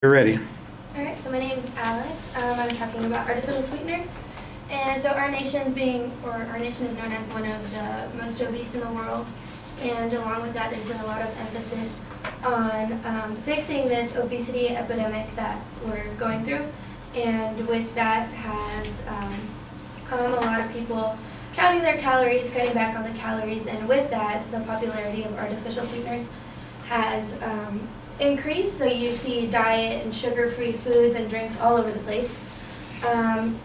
You're ready. Alright, so my name is Alex. I'm talking about artificial sweeteners. And so our nation is known as one of the most obese in the world. And along with that, there's been a lot of emphasis on fixing this obesity epidemic that we're going through. And with that has come a lot of people counting their calories, cutting back on the calories, and with that, the popularity of artificial sweeteners has increased. So you see diet and sugar-free foods and drinks all over the place.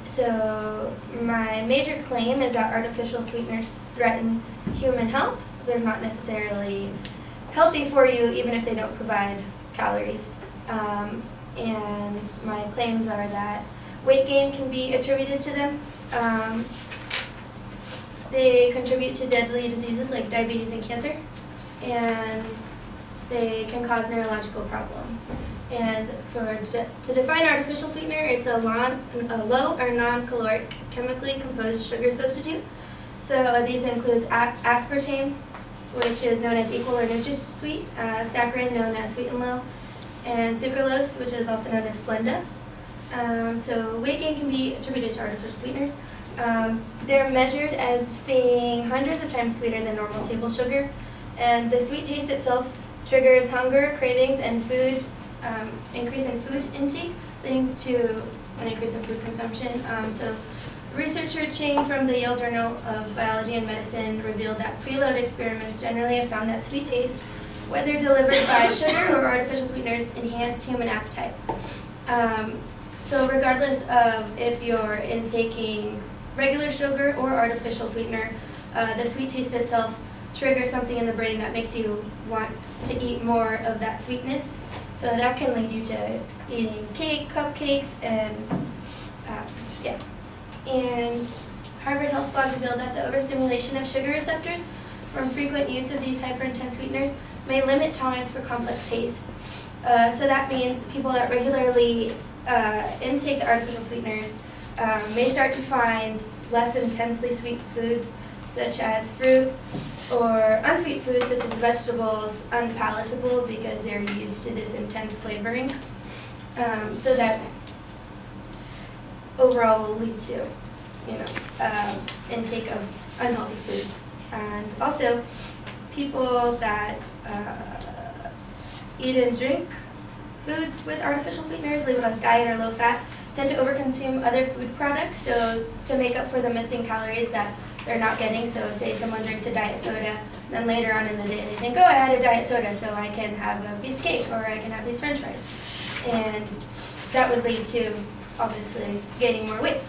So my major claim is that artificial sweeteners threaten human health. They're not necessarily healthy for you, even if they don't provide calories. And my claims are that weight gain can be attributed to them. They contribute to deadly diseases like diabetes and cancer, and they can cause neurological problems. And to define artificial sweetener, it's a low or non-caloric chemically composed sugar substitute. So these include aspartame, which is known as equal or NutraSweet, saccharin, known as sweet and low, and sucralose, which is also known as Splenda. So weight gain can be attributed to artificial sweeteners. They're measured as being hundreds of times sweeter than normal table sugar, and the sweet taste itself triggers hunger, cravings, and increase in food intake, leading to an increase in food consumption. So research searching from the Yale Journal of Biology and Medicine revealed that preload experiments generally have found that sweet taste, whether delivered by sugar or artificial sweeteners, enhanced human appetite. So regardless of if you're intaking regular sugar or artificial sweetener, the sweet taste itself triggers something in the brain that makes you want to eat more of that sweetness. So that can lead you to eating cake, cupcakes, and yeah. And Harvard Health Blog revealed that the overstimulation of sugar receptors from frequent use of these hyperintense sweeteners may limit tolerance for complex tastes. So that means people that regularly intake the artificial sweeteners may start to find less intensely sweet foods such as fruit, or unsweet foods such as vegetables unpalatable because they're used to this intense flavoring. So that overall will lead to, intake of unhealthy foods. And also, people that eat and drink foods with artificial sweeteners, labeled as diet or low fat, tend to overconsume other food products, so to make up for the missing calories that they're not getting. So say someone drinks a diet soda, then later on in the day they think, oh, I had a diet soda, so I can have a piece of cake, or I can have these french fries. And that would lead to, obviously, gaining more weight.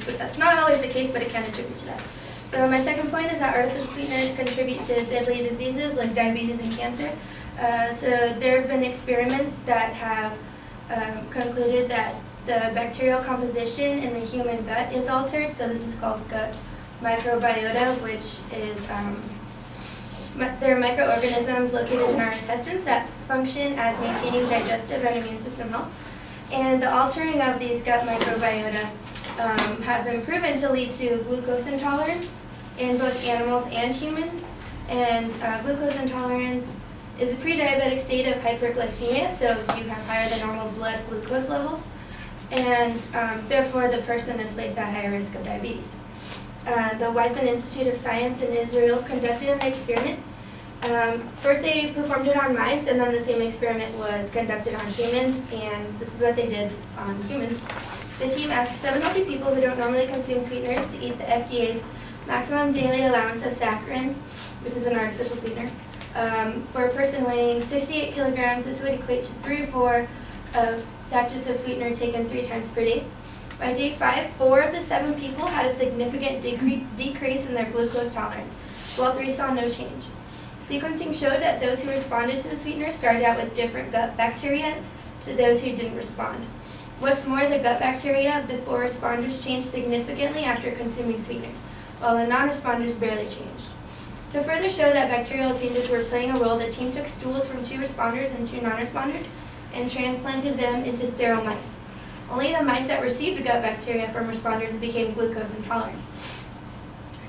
But that's not always the case, but it can attribute to that. So my second point is that artificial sweeteners contribute to deadly diseases like diabetes and cancer. So there have been experiments that have concluded that the bacterial composition in the human gut is altered. So this is called gut microbiota, which is they're microorganisms located in our intestines that function as maintaining digestive and immune system health. And the altering of these gut microbiota have been proven to lead to glucose intolerance in both animals and humans. And glucose intolerance is a pre-diabetic state of hyperglycemia, so you have higher than normal blood glucose levels, and therefore the person is placed at higher risk of diabetes. The Weizmann Institute of Science in Israel conducted an experiment. First they performed it on mice, and then the same experiment was conducted on humans, and this is what they did on humans. The team asked 7 healthy people who don't normally consume sweeteners to eat the FDA's maximum daily allowance of saccharin, which is an artificial sweetener. For a person weighing 68 kilograms, this would equate to 3 or 4 sachets of sweetener taken 3 times per day. By day 5, 4 of the 7 people had a significant decrease in their glucose tolerance, while 3 saw no change. Sequencing showed that those who responded to the sweetener started out with different gut bacteria to those who didn't respond. What's more, the gut bacteria of the 4 responders changed significantly after consuming sweeteners, while the non-responders barely changed. To further show that bacterial changes were playing a role, the team took stools from 2 responders and 2 non-responders and transplanted them into sterile mice. Only the mice that received gut bacteria from responders became glucose intolerant.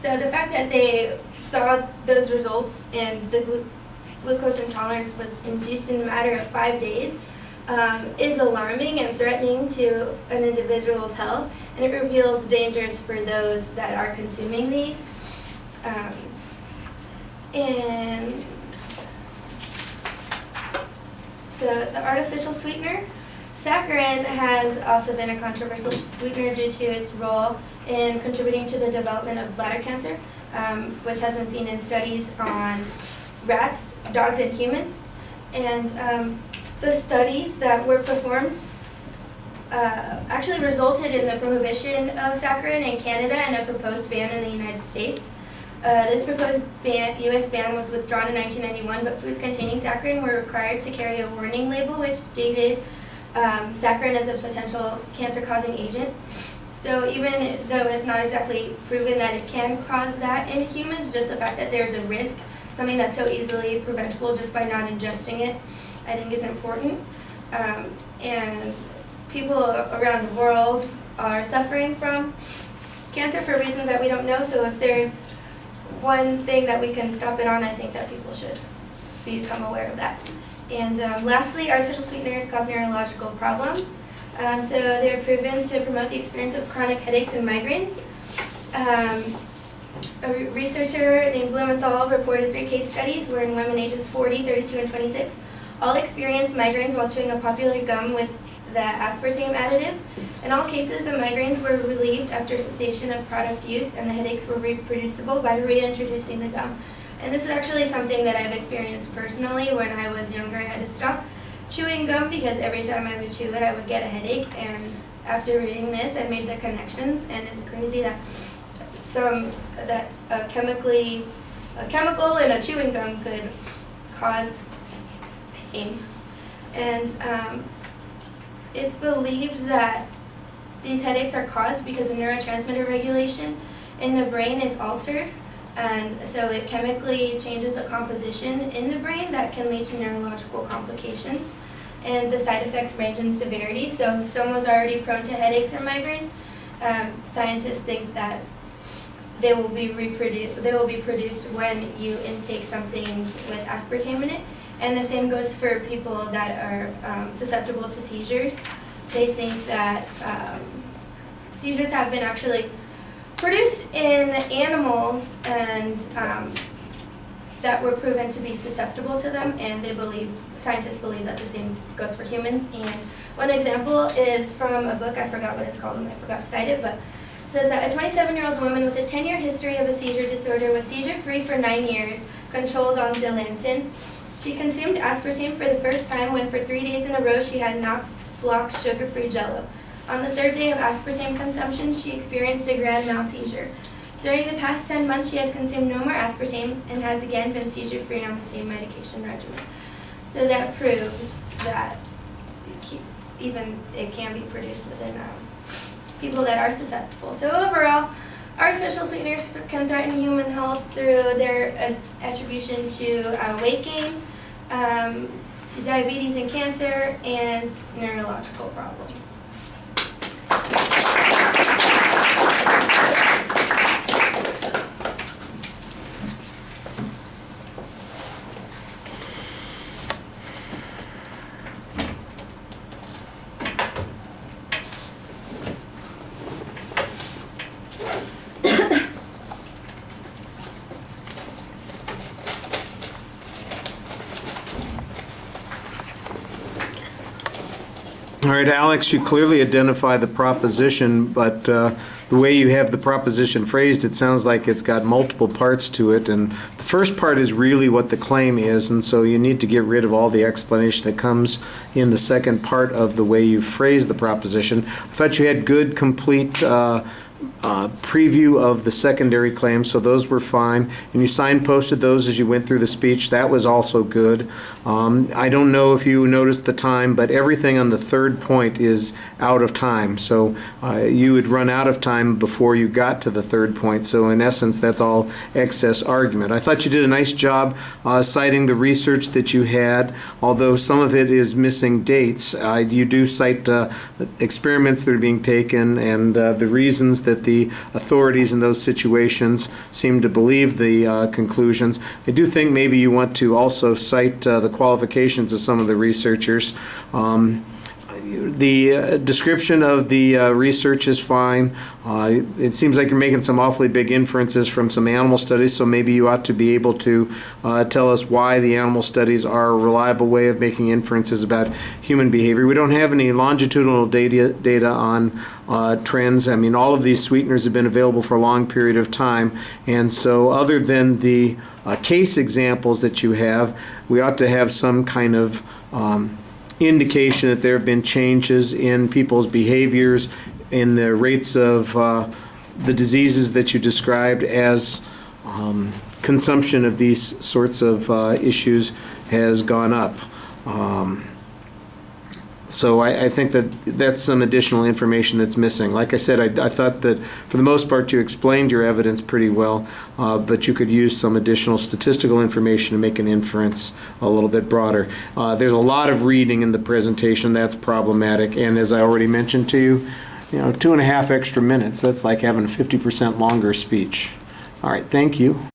So the fact that they saw those results and the glucose intolerance was induced in a matter of 5 days is alarming and threatening to an individual's health, and it reveals dangers for those that are consuming these. And so the artificial sweetener, saccharin has also been a controversial sweetener due to its role in contributing to the development of bladder cancer, which has been seen in studies on rats, dogs, and humans. And the studies that were performed actually resulted in the prohibition of saccharin in Canada and a proposed ban in the United States. This proposed U.S. ban was withdrawn in 1991, but foods containing saccharin were required to carry a warning label which stated saccharin as a potential cancer-causing agent. So even though it's not exactly proven that it can cause that in humans, just the fact that there's a risk, something that's so easily preventable just by not ingesting it, I think is important. And people around the world are suffering from cancer for reasons that we don't know, so if there's one thing that we can stop it on, I think that people should become aware of that. And lastly, artificial sweeteners cause neurological problems. So they're proven to promote the experience of chronic headaches and migraines. A researcher named Blumenthal reported 3 case studies wherein women ages 40, 32, and 26 all experienced migraines while chewing a popular gum with the aspartame additive. In all cases, the migraines were relieved after cessation of product use, and the headaches were reproducible by reintroducing the gum. And this is actually something that I've experienced personally. When I was younger, I had to stop chewing gum because every time I would chew it, I would get a headache. And after reading this, I made the connections, and it's crazy that a chemical in a chewing gum could cause pain. And it's believed that these headaches are caused because the neurotransmitter regulation in the brain is altered, and so it chemically changes the composition in the brain that can lead to neurological complications. And the side effects range in severity. So if someone's already prone to headaches or migraines, scientists think that they will be produced when you intake something with aspartame in it. And the same goes for people that are susceptible to seizures. They think that seizures have been actually produced in animals and that were proven to be susceptible to them, and scientists believe that the same goes for humans. And one example is from a book, I forgot what it's called and I forgot to cite it, but it says that a 27-year-old woman with a 10-year history of a seizure disorder was seizure-free for 9 years, controlled on Dilantin. She consumed aspartame for the first time when for 3 days in a row she had Knox Block sugar-free Jell-O. On the 3rd day of aspartame consumption, she experienced a grand mal seizure. During the past 10 months, she has consumed no more aspartame and has again been seizure-free on the same medication regimen. So that proves that it can be produced within people that are susceptible. So overall, artificial sweeteners can threaten human health through their attribution to weight gain, to diabetes and cancer, and neurological problems. All right, Alex, you clearly identify the proposition, but the way you have the proposition phrased, it sounds like it's got multiple parts to it. And the first part is really what the claim is, and so you need to get rid of all the explanation that comes in the second part of the way you phrase the proposition. I thought you had good, complete preview of the secondary claims, so those were fine. And you signposted those as you went through the speech. That was also good. I don't know if you noticed the time, but everything on the third point is out of time. So you would run out of time time before you got to the third point. So in essence, that's all excess argument. I thought you did a nice job citing the research that you had, although some of it is missing dates. You do cite experiments that are being taken and the reasons that the authorities in those situations seem to believe the conclusions. I do think maybe you want to also cite the qualifications of some of the researchers. The description of the research is fine. It seems like you're making some awfully big inferences from some animal studies, so maybe you ought to be able to tell us why the animal studies are a reliable way of making inferences about human behavior. We don't have any longitudinal data on trends. I mean, all of these sweeteners have been available for a long period of time, and so other than the case examples that you have, we ought to have some kind of indication that there have been changes in people's behaviors, in the rates of the diseases that you described as consumption of these sorts of issues has gone up. So I think that that's some additional information that's missing. Like I said, I thought that for the most part you explained your evidence pretty well, but you could use some additional statistical information to make an inference a little bit broader. There's a lot of reading in the presentation. That's problematic. And as I already mentioned to you, 2.5 extra minutes, that's like having a 50% longer speech. All right, thank you.